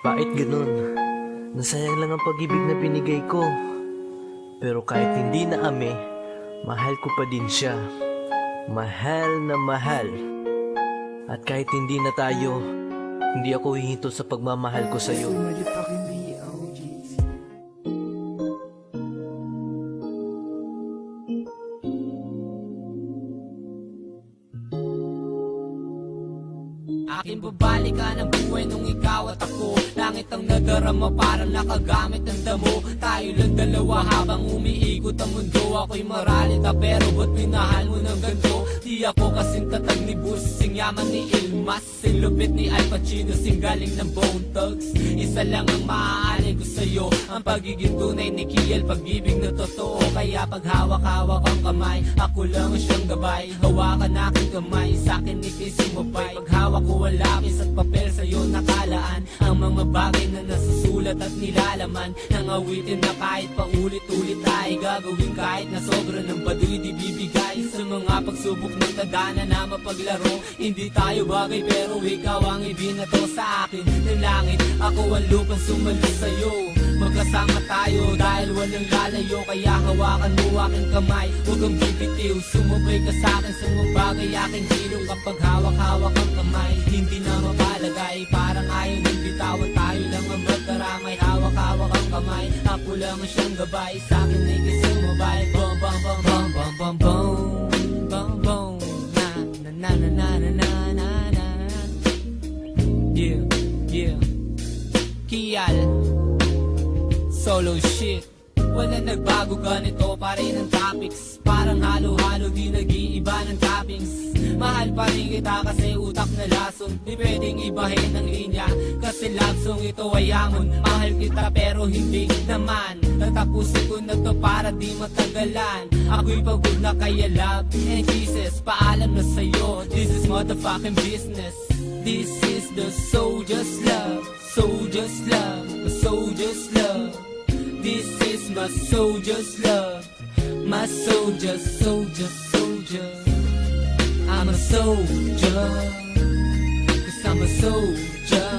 Bakit ganun? Nasayang lang ang pag-ibig na binigay ko. Pero kahit hindi na ame, mahal ko pa din siya. Mahal na mahal. At kahit hindi na tayo, hindi ako hihinto sa pagmamahal ko sa'yo. Aking babalikan ang buhay nung ikaw at ako. Langit ang nadarama parang nakagamit ng damo. Tayo lang dalawa habang umiikot ang mundo. Ako'y maralita pero ba't minahal mo ng ganito? Di ako kasing tatag ni Busing, yaman ni Ilmas, silupit ni Al Pacino, singgaling ng Bone Thugs. Isa lang ang maaalay ko sa'yo, ang pagiging tunay ni Kiel, pag-ibig na totoo. Kaya pag hawak-hawak ang kamay, ako lang siyang gabay. Hawakan aking kamay, sa'kin ikising mabay. Pag hawak ko ang lapis at papel sa'yo nakalaan, ang mga bagay na nasusulat at nilalaman ng awitin na kahit paulit-ulit ay gagawin kahit na sobra ng baduy di bibigay. Sa mga pagsubok ng tadhana na mapaglaro, hindi tayo bagay pero ikaw ang ibinato sa akin ng langit. Ako ang lupang sumali sa'yo, magkasama tayo dahil walang lalayo. Kaya hawakan mo aking kamay, huwag kang bibitiw. Sumubay ka sa'kin sa mga bagay aking hilong. Kapag hawak-hawak ang kamay, hindi na mapalagay. Parang ayaw ng bitawan, tayo lang ang magkaramay. Hawak-hawak ang kamay, ako lang ang siyang gabay. Sa'kin ay kasi mabay. Bum bum bum bum bum bum bum bum bum. Na na na na na na na na. Yeah, yeah. Kial Solo shit. Wala nagbago, ganito pa rin ang topics. Parang halo-halo, di nag-iiba ng toppings. Mahal pa rin kita kasi utak na lason. Di pwedeng ibahin ang linya kasi love song ito ay amon. Mahal kita pero hindi naman. Tatapusin ko na to para di matagalan. Ako'y pagod na kaya love and Jesus, paalam na sa'yo. This is motherfucking business. This is the soldier's love. Soldier's love. The soldier's love. This is my soldier's love. My soldier, soldier, soldier. I'm a soldier, 'cause I'm a soldier.